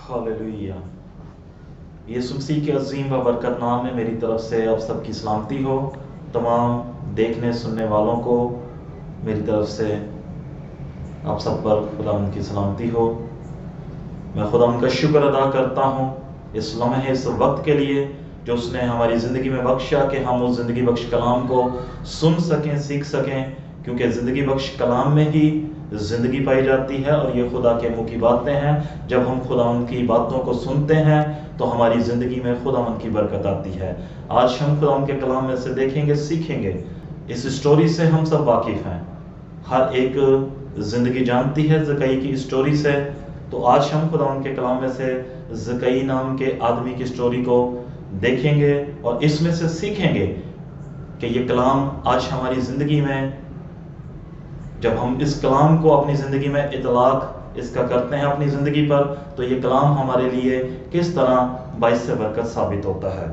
Hallelujah. यीशु मसीह के अजीम व बरकत नाम में मेरी तरफ से आप सबकी सलामती हो। तमाम देखने सुनने वालों को मेरी तरफ से आप सब पर खुदावंद की सलामती हो। मैं खुदावंद का शुक्र अदा करता हूँ इस लम्हे इस वक्त के लिए जो उसने हमारी ज़िंदगी में बख्शा कि हम उस ज़िंदगी बख्श कलाम को सुन सकें, सीख सकें, क्योंकि ज़िंदगी बख्श कलाम में ही ज़िंदगी पाई जाती है और ये खुदा के मुँह की बातें हैं। जब हम खुदावंद की बातों को सुनते हैं तो हमारी ज़िंदगी में खुदावंद की बरकत आती है। आज हम खुदावंद के कलाम में से देखेंगे, सीखेंगे। इस स्टोरी से हम सब वाकिफ़ हैं, हर एक ज़िंदगी जानती है ज़कई की स्टोरी से। तो आज हम खुदावंद के कलाम में से ज़कई नाम के आदमी की स्टोरी को देखेंगे और इसमें से सीखेंगे कि ये कलाम आज हमारी ज़िंदगी में, जब हम इस कलाम को अपनी ज़िंदगी में इतलाक इसका करते हैं अपनी ज़िंदगी पर, तो ये कलाम हमारे लिए किस तरह बाइस से बरकत साबित होता है।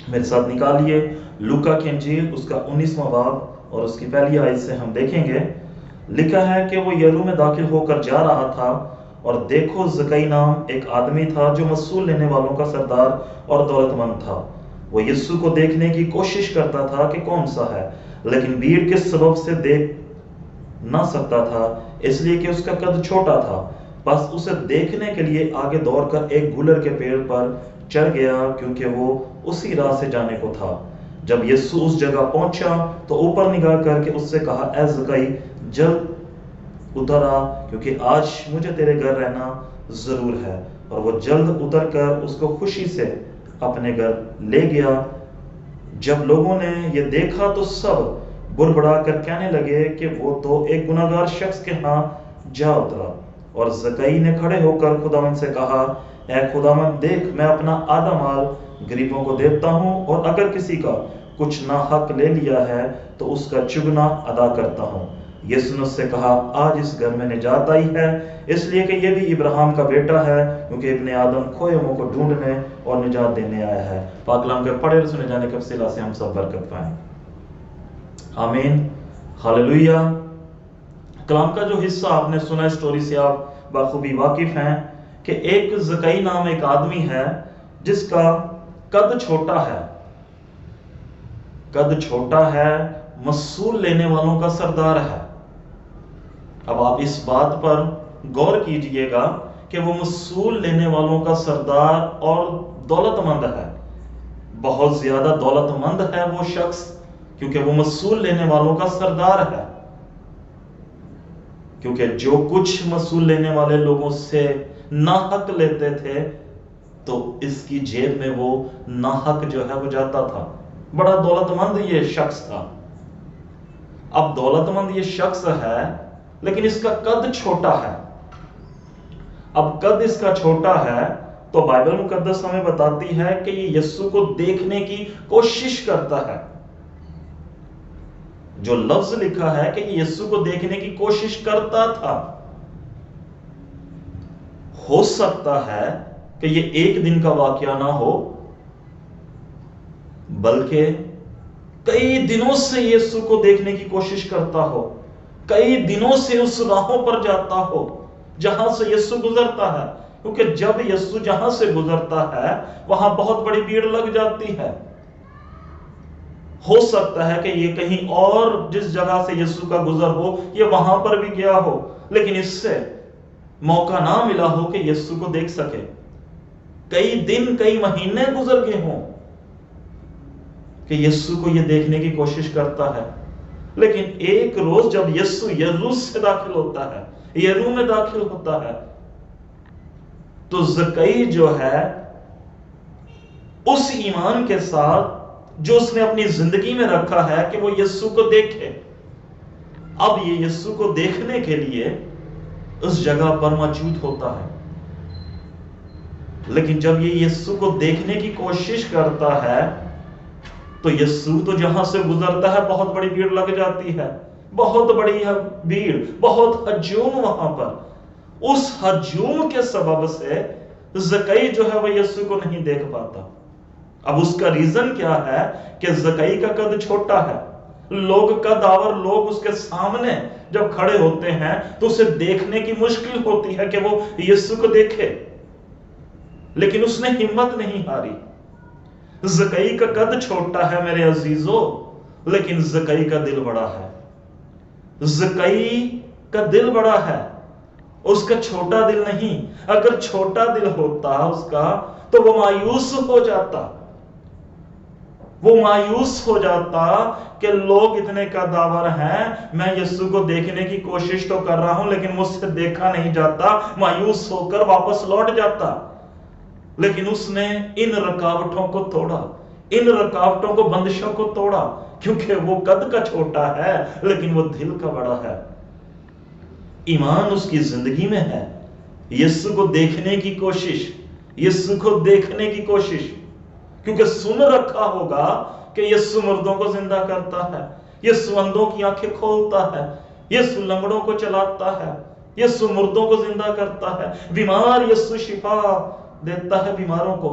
मेरे साथ निकालिए लूका की इंजील उसका 19वां बाब और उसकी पहली आयत से हम देखेंगे। लिखा है कि वो यरू में दाखिल होकर जा रहा था और देखो ज़कई नाम एक आदमी था जो मसूल लेने वालों का सरदार और दौलतमंद था। वो यीशु को देखने की कोशिश करता था कि कौन सा है, लेकिन भीड़ के सबब से देख ना सकता था, इसलिए कि उसका कद छोटा था। बस उसे देखने के लिए आगे दौड़कर एक गुलर के पेड़ पर चढ़ गया, क्योंकि वो उसी राह से जाने को था। जब यीशु उस जगह पहुंचा तो ऊपर निगाह करके उससे कहा, ऐ ज़कई जल्द उतर आ, क्योंकि आज मुझे तेरे घर रहना जरूर है। और वो जल्द उतरकर उसको खुशी से अपने घर ले गया। जब लोगों ने ये देखा तो सब बुड़बड़ा कर कहने लगे कि वो तो एक गुनाहगार शख्स के यहाँ जा उतरा। और ज़कई ने खड़े होकर खुदावंद से कहा, ऐ खुदावंद देख, मैं अपना आधा माल गरीबों को देता हूँ, और अगर किसी का कुछ ना हक ले लिया है तो उसका चुगना अदा करता हूँ। यीशु ने उससे कहा, आज इस घर में निजात आई है, इसलिए कि ये भी इब्राहिम का बेटा है, क्योंकि इब्ने आदम खोए हुओं को ढूंढने और निजात देने आया है। पाक कलाम के पढ़े और सुने जाने के वसीला से हम सब बरकत पाएं। आमीन, हालेलुया। कलाम का जो हिस्सा आपने सुना, स्टोरी से आप बखूबी वाकिफ हैं कि एक ज़कई नाम एक आदमी है जिसका कद छोटा है, कद छोटा है, मसूल लेने वालों का सरदार है। अब आप इस बात पर गौर कीजिएगा कि वो मसूल लेने वालों का सरदार और दौलतमंद है, बहुत ज्यादा दौलतमंद है वो शख्स, क्योंकि वो मसूल लेने वालों का सरदार है। क्योंकि जो कुछ मसूल लेने वाले लोगों से नाहक लेते थे तो इसकी जेब में वो नाहक जो है वो जाता था। बड़ा दौलतमंद ये शख्स था। अब दौलतमंद ये शख्स है, लेकिन इसका कद छोटा है। अब कद इसका छोटा है तो बाइबल मुकद्दस हमें बताती है कि ये यीशु को देखने की कोशिश करता है। जो लफ्ज लिखा है कि यीशु को देखने की कोशिश करता था, हो सकता है कि ये एक दिन का वाकया ना हो, बल्कि कई दिनों से यीशु को देखने की कोशिश करता हो, कई दिनों से उस राहों पर जाता हो जहां से यीशु गुजरता है। क्योंकि जब यीशु जहां से गुजरता है वहां बहुत बड़ी भीड़ लग जाती है। हो सकता है कि ये कहीं और जिस जगह से यीशु का गुजर हो ये वहां पर भी गया हो, लेकिन इससे मौका ना मिला हो कि यीशु को देख सके। कई दिन कई महीने गुजर गए हों कि यीशु को ये देखने की कोशिश करता है। लेकिन एक रोज जब यीशु यरू से दाखिल होता है, यरू में दाखिल होता है, तो ज़कई जो है उस ईमान के साथ जो उसने अपनी जिंदगी में रखा है कि वो यीशु को देखे, अब ये यीशु को देखने के लिए उस जगह पर मौजूद होता है। लेकिन जब ये यीशु को देखने की कोशिश करता है तो यीशु तो जहां से गुजरता है बहुत बड़ी भीड़ लग जाती है, बहुत बड़ी भीड़, बहुत हजूम वहां पर। उस हजूम के सबब से ज़कई जो है वो यीशु को नहीं देख पाता। अब उसका रीजन क्या है कि ज़कई का कद छोटा है, लोग कदावर लोग उसके सामने जब खड़े होते हैं तो उसे देखने की मुश्किल होती है कि वो यीशु को देखे। لیکن اس نے ہمت نہیں ہاری. زکئی کا قد چھوٹا ہے میرے عزیزو، لیکن زکئی کا دل بڑا ہے. زکئی کا دل بڑا ہے، اس کا چھوٹا دل نہیں. اگر چھوٹا دل ہوتا اس کا تو وہ مایوس ہو جاتا. وہ مایوس ہو جاتا کہ لوگ اتنے قداور ہیں، میں یسوع کو دیکھنے کی کوشش تو کر رہا ہوں لیکن مجھ سے دیکھا نہیں جاتا. مایوس ہو کر واپس لوٹ جاتا. لیکن اس نے ان رکاوٹوں کو توڑا، ان رکاوٹوں کو، بندشوں کو توڑا، کیونکہ وہ قد کا چھوٹا ہے لیکن وہ دل کا بڑا ہے. ایمان اس کی زندگی میں ہے. یسوع کو دیکھنے کی کوشش، یسوع کو دیکھنے کی کوشش، کیونکہ سن رکھا ہوگا کہ یسوع مردوں کو زندہ کرتا ہے، یسوع اندھوں کی آنکھیں کھولتا ہے، یسوع لنگڑوں کو چلاتا ہے، یسوع مردوں کو زندہ کرتا ہے، بیمار یسوع شفا دیتا ہے بیماروں کو.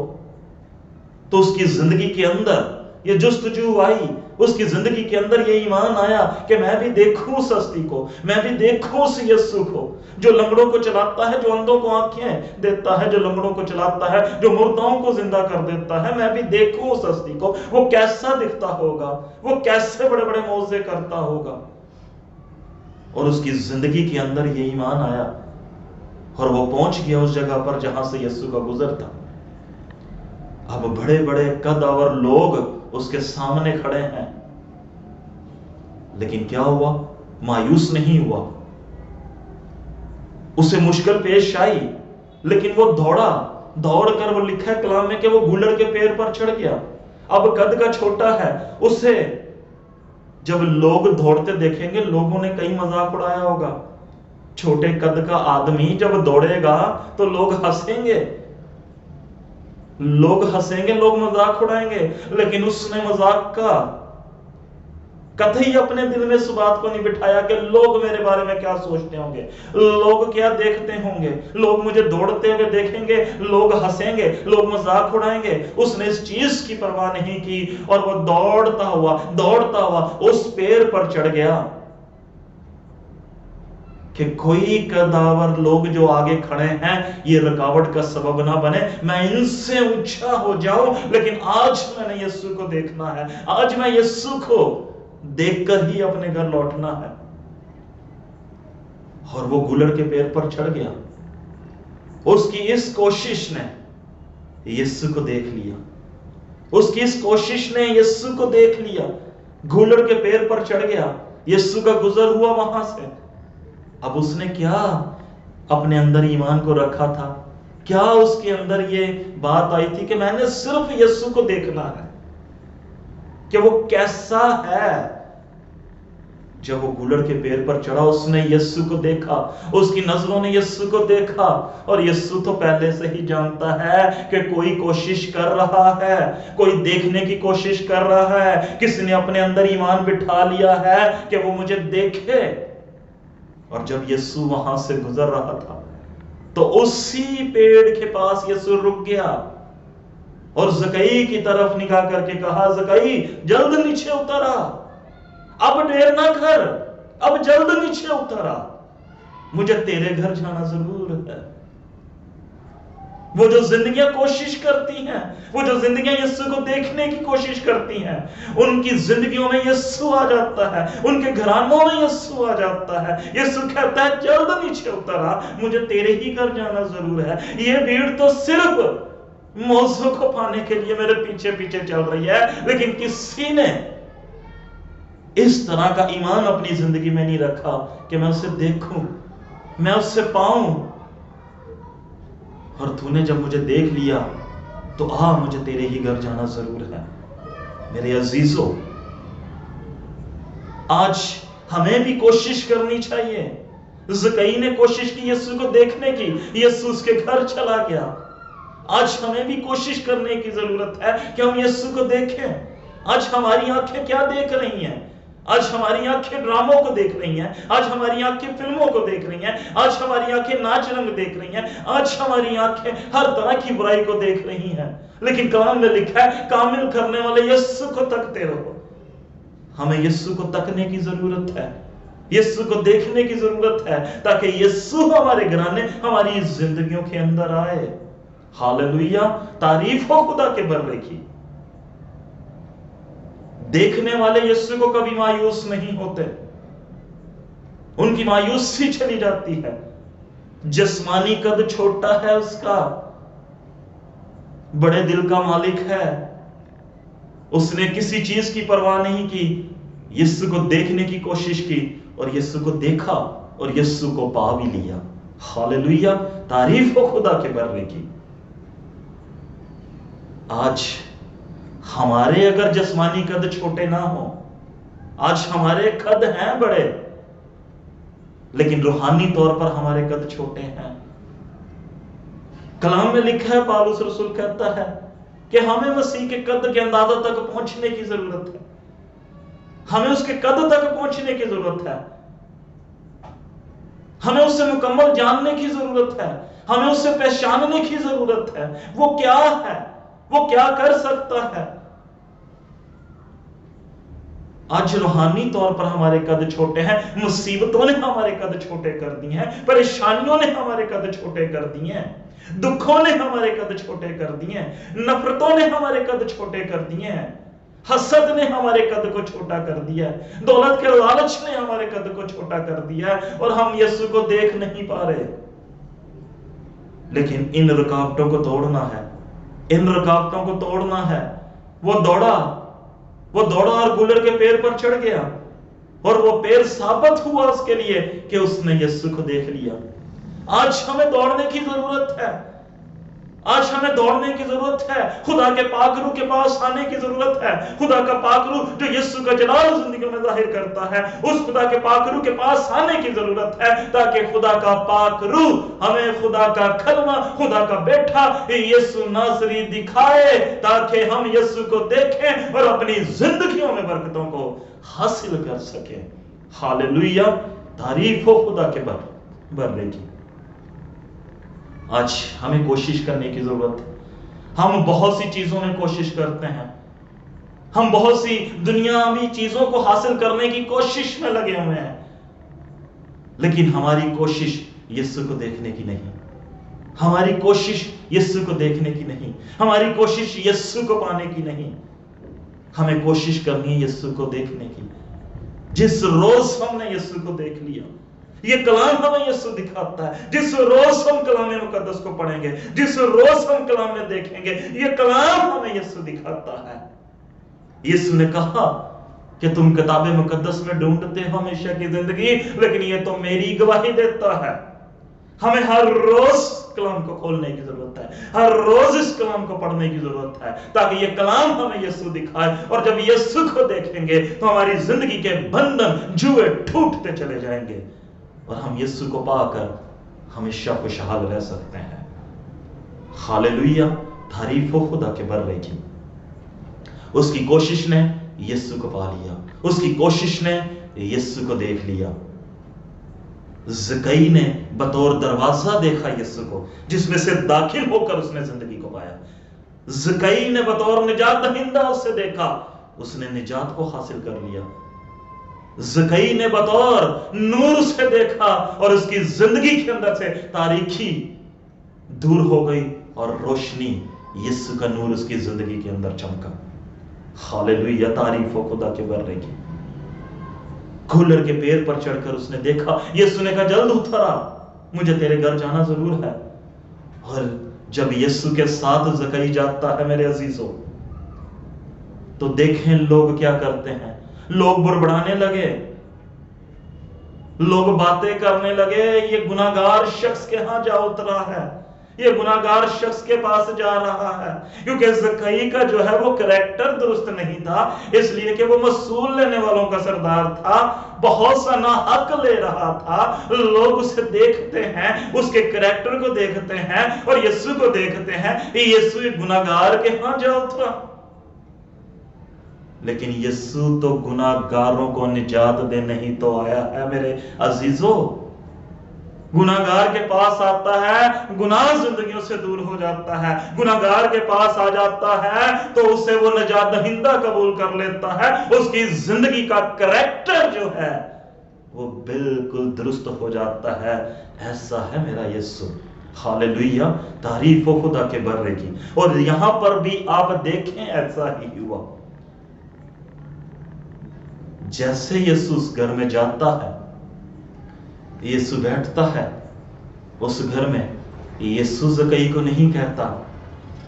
تو اس کی زندگی کے اندر یہ جستجو آئی، اس کی زندگی کے اندر یہ ایمان آیا کہ میں بھی دیکھوں اس ہستی کو، میں بھی دیکھوں اس یسوع کو جو لنگڑوں کو چلاتا ہے، جو اندھوں کو آنکھیں دیتا ہے، جو لنگڑوں کو چلاتا ہے، جو مردوں کو زندہ کر دیتا ہے. میں بھی دیکھوں اس ہستی کو، وہ کیسا دکھتا ہوگا، وہ کیسے بڑے بڑے معجزے کرتا ہوگا. اور اس کی زندگی کے اندر یہ ایمان آیا اور وہ پہنچ گیا اس جگہ پر جہاں سے یسوع کا گزر تھا. اب بڑے بڑے قداور لوگ اس کے سامنے کھڑے ہیں، لیکن کیا ہوا؟ مایوس نہیں ہوا. اسے مشکل پیش آئی لیکن وہ دوڑا، دوڑ کر، وہ لکھا ہے کلام میں کہ وہ گولڑ کے پیر پر چڑھ گیا. اب قد کا چھوٹا ہے، اسے جب لوگ دوڑتے دیکھیں گے، لوگوں نے کئی مذاق اڑایا ہوگا. چھوٹے قد کا آدمی جب دوڑے گا تو لوگ ہنسیں گے، لوگ ہنسیں گے، لوگ مذاق اڑائیں گے. لیکن اس نے مذاق کا کتئی اپنے دل میں اس بات کو نہیں بٹھایا کہ لوگ میرے بارے میں کیا سوچتے ہوں گے، لوگ کیا دیکھتے ہوں گے، لوگ مجھے دوڑتے ہوئے دیکھیں گے، لوگ ہنسیں گے، لوگ مذاق اڑائیں گے. اس نے اس چیز کی پرواہ نہیں کی اور وہ دوڑتا ہوا اس پیر پر چڑھ گیا کہ کوئی قداور لوگ جو آگے کھڑے ہیں یہ رکاوٹ کا سبب نہ بنے، میں ان سے اونچا ہو جاؤں. لیکن آج میں نے یسوع کو دیکھنا ہے، آج میں یسوع کو دیکھ کر ہی اپنے گھر لوٹنا ہے. اور وہ گولڑ کے پیر پر چڑھ گیا. اس کی اس کوشش نے یسوع کو دیکھ لیا، اس کی اس کوشش نے یسوع کو دیکھ لیا. گولڑ کے پیر پر چڑھ گیا، یسوع کا گزر ہوا وہاں سے. اب اس نے کیا اپنے اندر ایمان کو رکھا تھا؟ کیا اس کے اندر یہ بات آئی تھی کہ میں نے صرف یسوع کو دیکھنا ہے کہ وہ کیسا ہے؟ جب وہ گولڑ کے پیر پر چڑھا، اس نے یسوع کو دیکھا، اس کی نظروں نے یسوع کو دیکھا. اور یسوع تو پہلے سے ہی جانتا ہے کہ کوئی کوشش کر رہا ہے، کوئی دیکھنے کی کوشش کر رہا ہے، کسی نے اپنے اندر ایمان بٹھا لیا ہے کہ وہ مجھے دیکھے. اور جب یسوع وہاں سے گزر رہا تھا تو اسی پیڑ کے پاس یسوع رک گیا اور زکئی کی طرف نگاہ کر کے کہا، زکئی جلد نیچے اتر آ، اب دیر نہ کر، اب جلد نیچے اتر آ، مجھے تیرے گھر جانا ضرور ہے. وہ جو زندگیاں کوشش کرتی ہیں، وہ جو زندگیاں یسوع کو دیکھنے کی کوشش کرتی ہیں، ان کی زندگیوں میں یسوع آ جاتا ہے، ان کے گھرانوں میں یسوع آ جاتا ہے. یسوع کہتا ہے جلد نیچے اتر آ، مجھے تیرے ہی گھر جانا ضرور ہے. یہ بھیڑ تو صرف موضوع کو پانے کے لیے میرے پیچھے پیچھے چل رہی ہے، لیکن کسی نے اس طرح کا ایمان اپنی زندگی میں نہیں رکھا کہ میں اسے دیکھوں، میں اس سے پاؤں. اور تو نے جب مجھے دیکھ لیا تو مجھے تیرے ہی گھر جانا ضرور ہے. میرے عزیزو، آج ہمیں بھی کوشش کرنی چاہیے. زکئی نے کوشش کی یسوع کو دیکھنے کی، یسوع اس کے گھر چلا گیا. آج ہمیں بھی کوشش کرنے کی ضرورت ہے کہ ہم یسوع کو دیکھیں. آج ہماری آنکھیں کیا دیکھ رہی ہیں؟ آج ہماری آنکھیں ڈراموں کو دیکھ رہی ہیں، آج ہماری آنکھیں فلموں کو دیکھ رہی ہیں، آج ہماری آنکھیں ناچ رنگ دیکھ رہی ہیں، آج ہماری آنکھیں ہر طرح کی برائی کو دیکھ رہی ہیں. لیکن کلام میں لکھا ہے کامل کرنے والے یسوع کو تکتے رہو. ہمیں یسوع کو تکنے کی ضرورت ہے، یسوع کو دیکھنے کی ضرورت ہے، تاکہ یسوع ہمارے گھرانے، ہماری زندگیوں کے اندر آئے. हालेलुया, तारीफ हो खुदा के बर्रे की। देखने वाले यीशु को कभी मायूस नहीं होते, उनकी मायूसी चली जाती है। जिस्मानी कद छोटा है उसका, बड़े दिल का मालिक है, उसने किसी चीज की परवाह नहीं की, यीशु को देखने की कोशिश की और यीशु को देखा और यीशु को पा भी लिया। हालेलुया, तारीफ हो खुदा के बर्रे की। आज हमारे अगर जिस्मानी कद छोटे ना हो, आज हमारे कद हैं बड़े, लेकिन रूहानी तौर पर हमारे कद छोटे हैं। कलाम में लिखा है, पौलुस रसूल कहता है कि हमें मसीह के कद के अंदाजा तक पहुंचने की जरूरत है, हमें उसके कद तक पहुंचने की जरूरत है, हमें उससे मुकम्मल जानने की जरूरत है, हमें उससे पहचानने की जरूरत है। वो क्या है, वो क्या कर सकता है। आज रूहानी तौर पर हमारे कद छोटे हैं, मुसीबतों ने हमारे कद छोटे कर दिए हैं, परेशानियों ने हमारे कद छोटे कर दिए हैं, दुखों ने हमारे कद छोटे कर दिए हैं, नफरतों ने हमारे कद छोटे कर दिए हैं, हसद ने हमारे कद को छोटा कर दिया है, दौलत के लालच ने हमारे कद को छोटा कर दिया है और हम यीशु को देख नहीं पा रहे। लेकिन इन रुकावटों को तोड़ना है, इन रुकावटों को तोड़ना है। वो दौड़ा और गुलर के पेड़ पर चढ़ गया और वो पेड़ साबित हुआ उसके लिए कि उसने यीशु को देख लिया। आज हमें दौड़ने की जरूरत है, आज हमें दौड़ने की जरूरत है, खुदा के पाकरू के पास आने की जरूरत है। खुदा का पाकरू जो यीशु का जलाल जिंदगी में जाहिर करता है, उस खुदा के पाकरू के पास आने की जरूरत है, ताकि खुदा का पाकरू हमें खुदा का खलमा, खुदा का बेटा यीशु नासरी दिखाए, ताकि हम यीशु को देखें और अपनी जिंदगियों में बरकतों को हासिल कर सकें। हालेलुया, तारीफ हो खुदा के बर्रे की। आज हमें कोशिश करने की जरूरत है। हम बहुत सी चीजों में कोशिश करते हैं, हम बहुत सी दुनियावी चीजों को हासिल करने की कोशिश में लगे हुए हैं, लेकिन हमारी कोशिश यीशु को देखने की नहीं, हमारी कोशिश यीशु को देखने की नहीं, हमारी कोशिश यीशु को पाने की नहीं। हमें कोशिश करनी है यीशु को देखने की। जिस रोज हमने यीशु को देख लिया, ये कलाम हमें यीशु दिखाता है। जिस रोज हम कलाम मुकद्दस को पढ़ेंगे, जिस रोज हम कलाम में देखेंगे, ये कलाम हमें यीशु दिखाता है। यीशु ने कहा कि तुम किताब मुकद्दस में ढूंढते हो हमेशा की जिंदगी, लेकिन ये तो मेरी गवाही देता है। हमें हर रोज कलाम को खोलने की जरूरत है, हर रोज इस कलाम को पढ़ने की जरूरत है, ताकि ये कलाम हमें यीशु दिखाए। और जब यीशु को देखेंगे तो हमारी जिंदगी के बंधन जुए टूटते चले जाएंगे और हम यीशु को पाकर हमेशा खुशहाल रह सकते हैं। हालेलुया, तारीफ हो खुदा के बर्रे की। उसकी कोशिश ने यीशु को पा लिया, उसकी कोशिश ने यीशु को देख लिया। ज़कई ने बतौर दरवाजा देखा यीशु को, जिसमें से दाखिल होकर उसने जिंदगी को पाया। ज़कई ने बतौर निजात दहिंदा उसे देखा, उसने निजात को हासिल कर लिया। ज़कई ने बतौर नूर से देखा और उसकी जिंदगी के अंदर से तारीकी दूर हो गई और रोशनी यीशु का नूर उसकी जिंदगी के अंदर चमका। हालेलुया, तारीफ हो खुदा के बर्रे की। गुलर के पेड़ पर चढ़कर उसने देखा, यीशु ने कहा जल्द उतरा, मुझे तेरे घर जाना जरूर है। और जब यीशु के साथ ज़कई जाता है मेरे अजीजों, तो देखें लोग क्या करते हैं। लोग बुड़बुड़ाने लगे, लोग बातें करने लगे, ये गुनाहगार शख्स के यहां जा उतरा है, ये गुनाहगार शख्स के पास जा रहा है। क्योंकि ज़कई का जो है वो करैक्टर दुरुस्त नहीं था, इसलिए कि वो मसूल लेने वालों का सरदार था, बहुत सा नाहक ले रहा था। लोग उसे देखते हैं, उसके करैक्टर को देखते हैं और यीशु को देखते हैं, यीशु गुनाहगार के यहां जा उतरा। लेकिन यीशु तो गुनाहगारों को निजात देने ही तो आया है मेरे अजीजों। गुनाहगार के पास आता है, गुनाह जिंदगियों से दूर हो जाता है। गुनाहगार के पास आ जाता है तो उसे वो निजात दहिंदा कबूल कर लेता है। उसकी जिंदगी का करैक्टर जो है वो बिल्कुल दुरुस्त हो जाता है। ऐसा है मेरा यीशु। हालेलुया, तारीफ हो खुदा के बर्रे की। और यहां पर भी आप देखें ऐसा ही हुआ। जैसे यीशु उस घर में जाता है, यीशु बैठता है उस घर में, यीशु जक्कई को नहीं कहता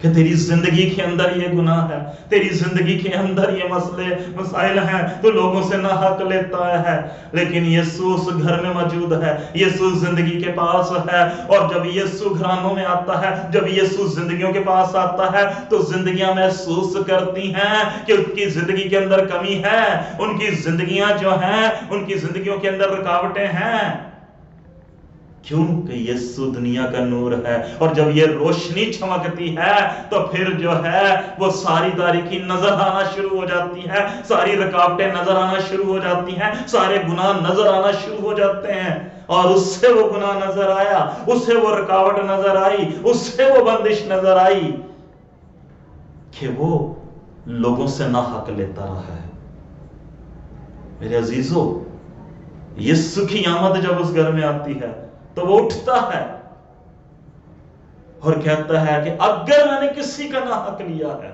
कि तेरी जिंदगी के अंदर ये गुनाह है, तेरी जिंदगी के अंदर ये मसले मसाइल हैं, तो लोगों से ना हक लेता है। लेकिन यीशु उस घर में मौजूद है, यीशु जिंदगी के पास है। और जब यीशु घरानों में आता है, जब यीशु जिंदगियों के पास आता है, तो जिंदगियां महसूस करती हैं कि उनकी जिंदगी के अंदर कमी है, उनकी जिंदगियां जो हैं, उनकी जिंदगियों के अंदर रुकावटें हैं। क्योंकि यीशु दुनिया का नूर है। और जब ये रोशनी चमकती है, तो फिर जो है वो सारी तारीकी नजर आना शुरू हो जाती है, सारी रुकावटें नजर आना शुरू हो जाती हैं, सारे गुनाह नजर आना शुरू हो जाते हैं। और उससे वो गुनाह नजर आया, उससे वो रुकावट नजर आई, उससे वो बंदिश नजर आई कि वो लोगों से ना हक लेता रहा है। मेरे अजीजों, यीशु की आमद जब उस घर में आती है, तो वो उठता है और कहता है कि अगर मैंने किसी का ना हक लिया है,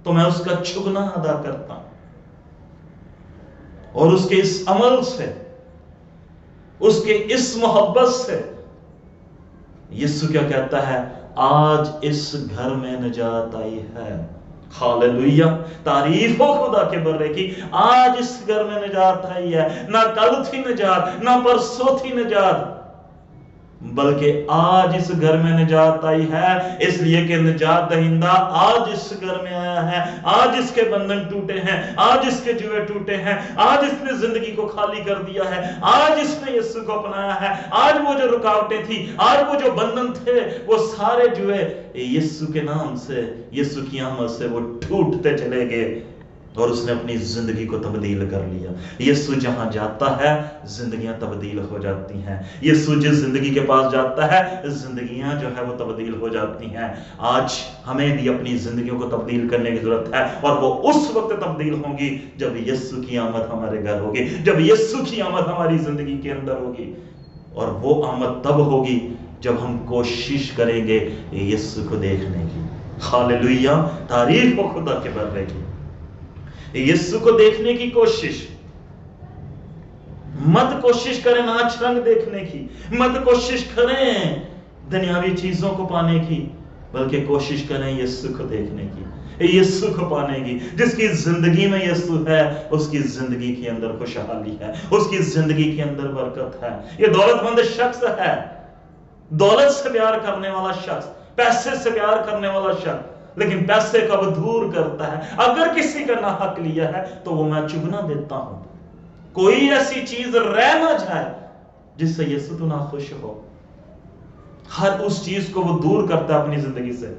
तो मैं उसका चुगना अदा करता हूं। और उसके इस अमल से, उसके इस मोहब्बत से यीशु क्या कहता है? आज इस घर में निजात आई है। हालेलुया, तारीफ हो खुदा के बर्रे की। आज इस घर में निजात आई है। ना कल थी निजात, ना परसों थी निजात, बल्कि आज इस घर में निजात आई है, इसलिए कि निजात दहिंदा आज इस घर में आया है। आज इसके बंधन टूटे हैं, आज इसके जुए टूटे हैं, आज इसने जिंदगी को खाली कर दिया है, आज इसने यीशु को अपनाया है। आज वो जो रुकावटें थी, आज वो जो बंधन थे, वो सारे जुए यीशु के नाम से, यीशु की आमद से वो टूटते चले गए। और उसने अपनी जिंदगी को तब्दील कर लिया। यीशु जहां जाता है, जिंदगियां तब्दील हो जाती हैं। यीशु जिस जिंदगी के पास जाता है, जिंदगियां जो है वो तब्दील हो जाती हैं। आज हमें भी अपनी जिंदगियों को तब्दील करने की जरूरत है, और वो उस वक्त तब्दील होगी जब यीशु की आमद हमारे घर होगी, जब यीशु की आमद हमारी जिंदगी के अंदर होगी। और वो आमद तब होगी जब हम कोशिश करेंगे यीशु को देखने की। हालेलुया, तारीफ हो खुदा के बर्रे की। यीशु को देखने की कोशिश मत कोशिश करें नाच रंग देखने की, मत कोशिश करें दुनियावी चीजों को पाने की, बल्कि कोशिश करें यीशु को देखने की, यीशु को पाने की। जिसकी जिंदगी में यीशु है, उसकी जिंदगी के अंदर खुशहाली है, उसकी जिंदगी के अंदर बरकत है। ये दौलतमंद शख्स है, दौलत से प्यार करने वाला शख्स, पैसे से प्यार करने वाला शख्स, लेकिन पैसे कब दूर करता है। अगर किसी का ना हक लिया है, तो वो मैं चुगना देता हूं। कोई ऐसी चीज रह ना जाए जिससे यीशु तो ना खुश हो। हर उस चीज को वो दूर करता है अपनी जिंदगी से,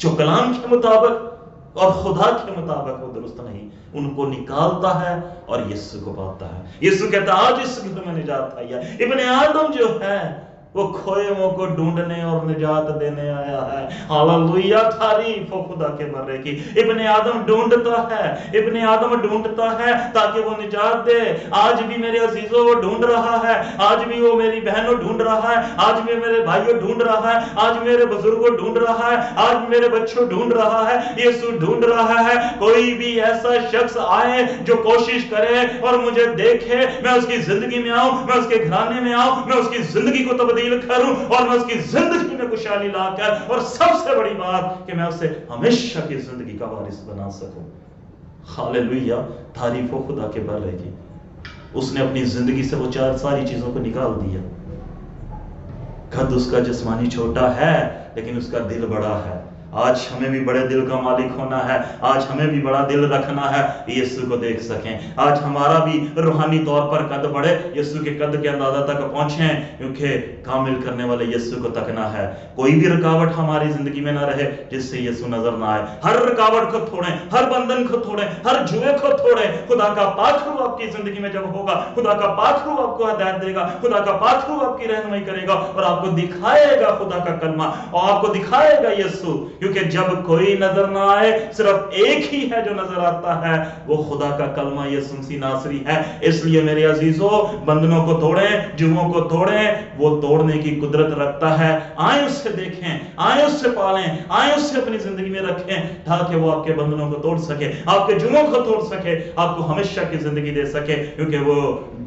जो कलाम के मुताबिक और खुदा के मुताबिक वो दुरुस्त नहीं, उनको निकालता है और यीशु को पाता है। यीशु कहता है आज इस घर में निजात आई है। इब्ने आदम जो है वो खोए हुओं को ढूंढने और निजात देने आया है। हालेलुया, तारीफ हो खुदा के बर्रे की। इब्ने आदम ढूंढता है, इब्ने आदम ढूंढता है ताकि वो निजात दे। आज भी मेरे अजीजों वो ढूंढ रहा है, आज भी वो मेरी बहनों ढूंढ रहा है, आज भी मेरे भाइयों ढूंढ रहा है, आज मेरे बुजुर्गों ढूंढ रहा है, आज मेरे बच्चों ढूंढ रहा है, यीशु ढूंढ रहा है। कोई भी ऐसा शख्स आए जो कोशिश करे और मुझे देखे, मैं उसकी जिंदगी में आऊं, मैं उसके घराने में आऊं, मैं उसकी जिंदगी को तब्दील करूं और मैं उसकी जिंदगी में खुशहाली लाकर, और सबसे बड़ी बात कि मैं उसे हमेशा की जिंदगी का वारिस बना सकूं। हालेलुया, तारीफ हो खुदा के बर्रे की। उसने अपनी जिंदगी से वो सारी चीजों को निकाल दिया। कद उसका जिस्मानी छोटा है, लेकिन उसका दिल बड़ा है। आज हमें भी बड़े दिल का मालिक होना है, आज हमें भी बड़ा दिल रखना है, यीशु को देख सकें। आज हमारा भी रूहानी तौर पर कद बढ़े, यीशु के कद के अंदाजा तक पहुंचें, क्योंकि कामिल करने वाले यीशु को तकना है। कोई भी रुकावट हमारी जिंदगी में ना रहे जिससे यीशु नजर ना आए। हर रुकावट को तोड़ें, हर बंधन को तोड़ें, हर जुए को तोड़ें। खुदा का पाक रूह आपकी जिंदगी में जब होगा, खुदा का पाक रूह आपको हिदायत देगा, खुदा का पाक रूह आपकी रहनुमाई करेगा और आपको दिखाएगा खुदा का कलमा, और आपको दिखाएगा यीशु क्योंकि जब कोई नजर ना आए, सिर्फ एक ही है जो नजर आता है, वो खुदा का कलमा यीशु मसीह नासरी है। इसलिए मेरे अजीजों, बंधनों को तोड़ें, जुओं को तोड़ें, वो तोड़ने की कुदरत रखता है। आए उससे देखें, आए उससे पालें, आए उससे अपनी जिंदगी में रखें, ताकि वो आपके बंधनों को तोड़ सके, आपके जुओं को तोड़ सके, आपको हमेशा की जिंदगी दे सके, क्योंकि वो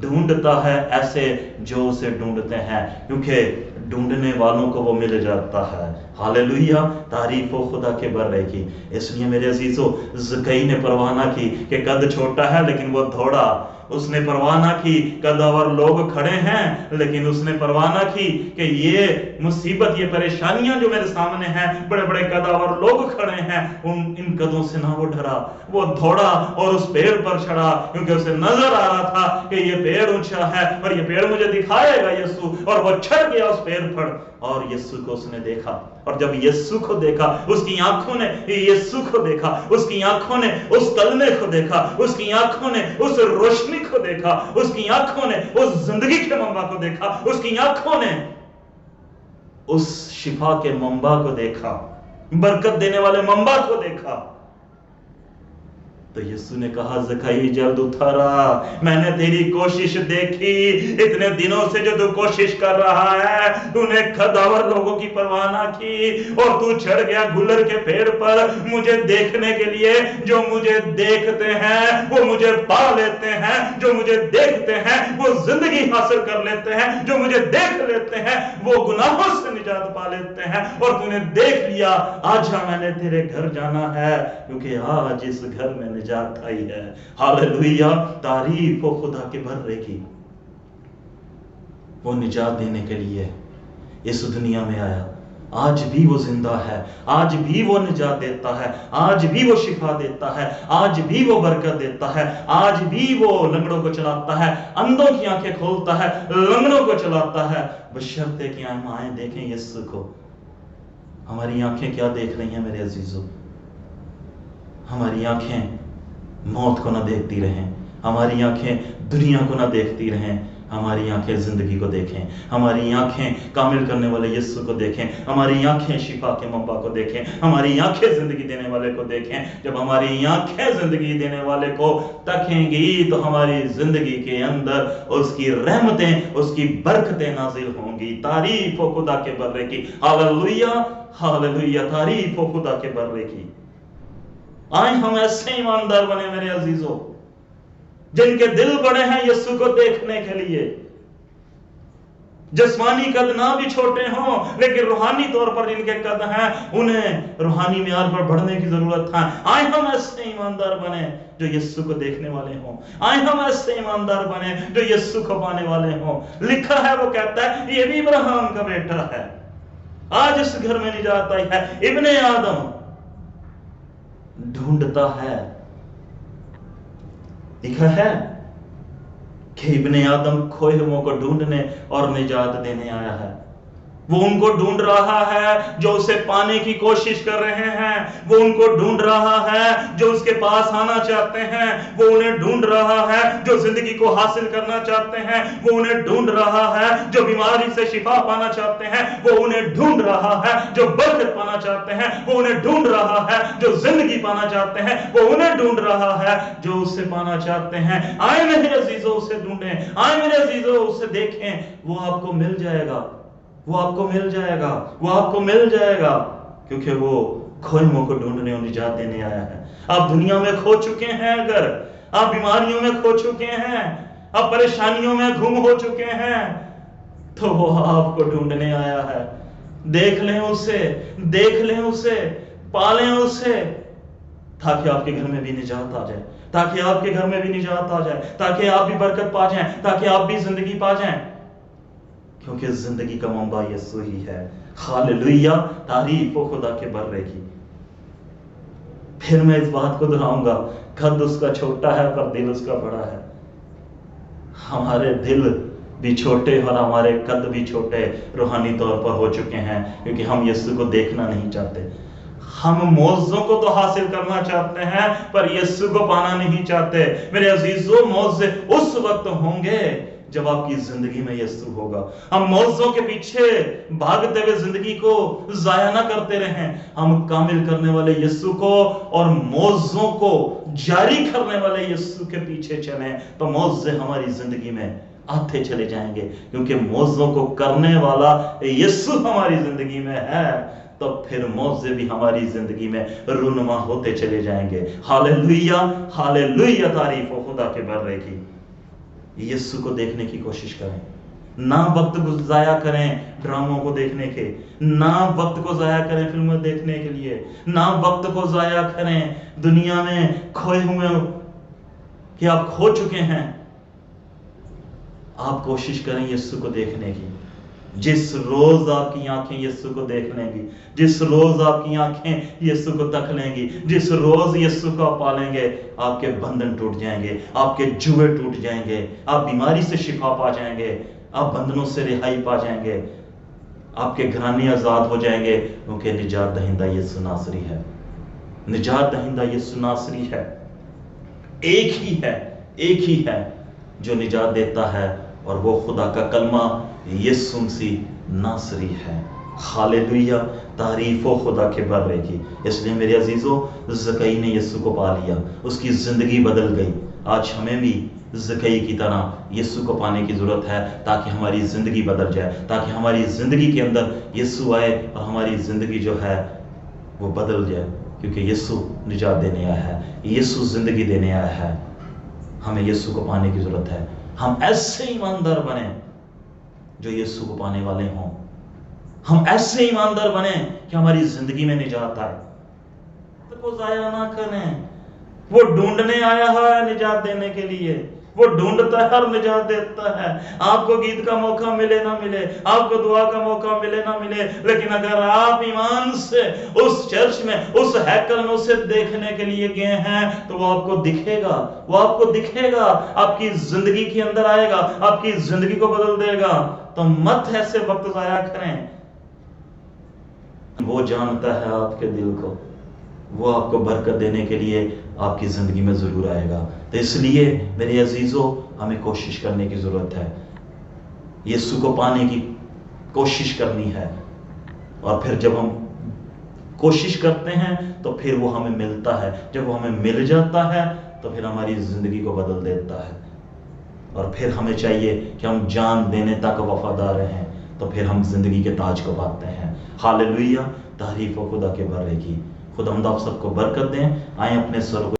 ढूंढता है ऐसे जो उसे ढूंढते हैं, क्योंकि ढूंढने वालों को वो मिल जाता है। हालेलुया, तारीफ हो खुदा के बर्रे की। इसलिए मेरे अजीजों, ज़कई ने परवाह ना की कि कद छोटा है लेकिन वो दौड़ा, उसने परवाह ना की कदावर लोग खड़े हैं, लेकिन उसने परवाह ना की कि ये मुसीबत, ये परेशानियां जो मेरे सामने हैं, बड़े बड़े कदावर लोग खड़े हैं, इन कदों से ना वो डरा, वो दौड़ा और उस पेड़ पर चढ़ा, क्योंकि उसे नजर आ रहा था कि ये पेड़ ऊंचा है और ये पेड़ मुझे दिखाएगा यीशु, और वो चढ़ गया उस पेड़ पर और यीशु को उसने देखा। और जब यीशु को देखा, उसकी आंखों ने यीशु को देखा, उसकी आंखों ने उस कलमे को देखा, उसकी आंखों ने उस रोशनी को देखा, उसकी आंखों ने उस जिंदगी के मंबा को देखा, उसकी आंखों ने उस शिफा के मंबा को देखा, बरकत देने वाले मंबा को देखा, तो यीशु ने कहा, ज़कई जल्द उतारा, मैंने तेरी कोशिश देखी, इतने दिनों से जो तू कोशिश कर रहा है, तूने कदावर लोगों की परवाह ना की और तू चढ़ गया गुलर के पेड़ पर मुझे देखने के लिए। जो मुझे देखते हैं वो मुझे पा लेते हैं, जो मुझे देखते हैं वो जिंदगी हासिल कर लेते हैं, जो मुझे देख लेते हैं वो गुनाहों से निजात पा लेते हैं। और तूने देख लिया, आजा मैंने तेरे घर जाना है, क्योंकि आज इस घर में निजात आई है। हालेलुया, तारीफ हो खुदा के बर्रे की। वो निजात देने के लिए इस दुनिया में आया, आज भी वो जिंदा है, आज भी वो निजात देता है, आज भी वो शिफा देता है, आज भी वो बरकत देता है, आज भी वो लंगड़ों को चलाता है, अंधों की आंखें खोलता है, लंगड़ों को चलाता है, बशर्ते कि हम आए देखें यीशु को। हमारी आंखें क्या देख रही हैं मेरे अजीजों? हमारी आंखें मौत को ना देखती रहें, हमारी आंखें दुनिया को ना देखती रहें, हमारी आंखें जिंदगी को देखें, हमारी आंखें कामिल करने वाले यीशु को देखें, हमारी आंखें शिफा के मंबा को देखें, हमारी आंखें जिंदगी देने वाले को देखें। जब हमारी आंखें जिंदगी देने वाले को तकेंगी तो हमारी जिंदगी के अंदर उसकी रहमतें, उसकी बरकतें नाजिल होंगी। तारीफ हो खुदा के बर्रे की। हालेलुया, हालेलुया, तारीफ हो खुदा के बर्रे की। आए हम ऐसे ईमानदार बने मेरे अजीजों, जिनके दिल बड़े हैं यीशु को देखने के लिए। जिस्मानी कद ना भी छोटे हों, लेकिन रूहानी तौर पर जिनके कद हैं, उन्हें रूहानी म्यार पर बढ़ने की जरूरत है। आए हम ऐसे ईमानदार बने जो यीशु को देखने वाले हों, आए हम ऐसे ईमानदार बने जो यीशु को पाने वाले हों। लिखा है, वो कहता है, ये भी इब्राहिम का बेटा है, आज इस घर में निजात आई है। इब्ने आदम ढूंढता है, लिखा है कि इब्ने आदम खोए हुओं को ढूंढने और निजात देने आया है। वो उनको ढूंढ रहा है जो उसे पाने की कोशिश कर रहे हैं, वो उनको ढूंढ रहा है जो उसके पास आना चाहते हैं, वो उन्हें ढूंढ रहा है जो जिंदगी को हासिल करना चाहते हैं, वो उन्हें ढूंढ रहा है जो बीमारी से शिफा पाना चाहते हैं, वो उन्हें ढूंढ रहा है जो बरकत पाना चाहते हैं, वो उन्हें ढूंढ रहा है जो जिंदगी पाना चाहते हैं, वो उन्हें ढूंढ रहा है जो उससे पाना चाहते हैं। आए मेरे अजीजों उसे ढूंढें, आए मेरे अजीजों उसे देखें, वो आपको मिल जाएगा, वो आपको मिल जाएगा, वो आपको मिल जाएगा, क्योंकि वो खोए हुओं को ढूंढने और निजात देने आया है। आप दुनिया में खो चुके हैं, अगर आप बीमारियों में खो चुके हैं, आप परेशानियों में गुम हो चुके हैं, तो वो आपको ढूंढने आया है। देख लें उसे, देख लें उसे, पालें उसे, ताकि आपके घर में भी निजात आ जाए, ताकि आपके घर में भी निजात आ जाए, ताकि आप भी बरकत पा जाएं, ताकि आप भी जिंदगी पा जाएं, क्योंकि जिंदगी का मंबा यीशु ही है। हालेलुया, तारीफ हो खुदा के बर्रे की। फिर मैं इस बात को दोहराऊंगा, कद उसका छोटा है पर दिल उसका बड़ा है। हमारे दिल भी छोटे और हमारे कद भी छोटे रूहानी तौर पर हो चुके हैं, क्योंकि हम यीशु को देखना नहीं चाहते। हम मौजों को तो हासिल करना चाहते हैं पर यीशु को पाना नहीं चाहते। मेरे अजीजों, मौजे उस वक्त होंगे जब आपकी जिंदगी में यीशु होगा। हम मौजों के पीछे भागते हुए जिंदगी को जाया ना करते रहें, हम कामिल करने वाले यीशु को और मौजों को जारी करने वाले यीशु के पीछे चलें, तो मौजे हमारी जिंदगी में आते चले जाएंगे, क्योंकि मौजों को करने वाला यीशु हमारी जिंदगी में है, तो फिर मौजे भी हमारी जिंदगी में रूनुमा होते चले जाएंगे। हालेलुया, हालेलुया, तारीफ हो खुदा के बर्रे की। यीशु को देखने की कोशिश करें, ना वक्त को जाया करें ड्रामों को देखने के, ना वक्त को जाया करें फिल्में देखने के लिए, ना वक्त को जाया करें दुनिया में खोए हुए कि आप खो चुके हैं। आप कोशिश करें यीशु को देखने की। जिस रोज आपकी आंखें यीशु को देख लेंगी, जिस रोज आपकी आंखें यीशु को तक लेंगी, जिस रोज यीशु को आप पालेंगे, आपके बंधन टूट जाएंगे, आपके जुए टूट जाएंगे, आप बीमारी से शिफा पा जाएंगे, आप बंधनों से रिहाई पा जाएंगे, आपके घराने आजाद हो जाएंगे, क्योंकि निजात दहिंदा यीशु नासरी है। निजात दहिंदा यीशु नासरी है। एक ही है जो निजात देता है, और वो खुदा का कलमा यीशु मसीह नासरी है। हालेलुया, तारीफ हो खुदा के बर्रे की। इसलिए मेरे अजीजों, ज़कई ने यीशु को पा लिया, उसकी जिंदगी बदल गई। आज हमें भी ज़कई की तरह यीशु को पाने की जरूरत है, ताकि हमारी जिंदगी बदल जाए, ताकि हमारी जिंदगी के अंदर यीशु आए और हमारी जिंदगी जो है वो बदल जाए, क्योंकि यीशु निजात देने आया है, यीशु जिंदगी देने आया है। हमें यीशु को पाने की जरूरत है। हम ऐसे ईमानदार बने जो यीशु को पाने वाले हों। हम ऐसे ईमानदार बने कि हमारी जिंदगी में निजात आए। तो जाया ना करें, वो ढूंढने आया है निजात देने के लिए, वो ढूंढता है और निजात देता है। आपको गीत का मौका मिले ना मिले, आपको दुआ का मौका मिले ना मिले, लेकिन अगर आप ईमान से उस चर्च में, उस हैकल में उसे देखने के लिए गए हैं, तो वो आपको दिखेगा, वो आपको दिखेगा, आपकी जिंदगी के अंदर आएगा, आपकी जिंदगी को बदल देगा। तो मत ऐसे वक्त जाया करें। वो जानता है आपके दिल को, वो आपको बरकत देने के लिए आपकी जिंदगी में जरूर आएगा। तो इसलिए मेरे अजीजों, हमें कोशिश करने की जरूरत है, यीशु को पाने की कोशिश करनी है। और फिर जब हम कोशिश करते हैं तो फिर वो हमें मिलता है। जब वो हमें मिल जाता है तो फिर हमारी जिंदगी को बदल देता है। और फिर हमें चाहिए कि हम जान देने तक वफादार रहें, तो फिर हम जिंदगी के ताज को पाते हैं। हालेलुया, तारीफ हो खुदा के बर्रे की। खुदा हम आप सबको बरकत दें। आए अपने स्वर को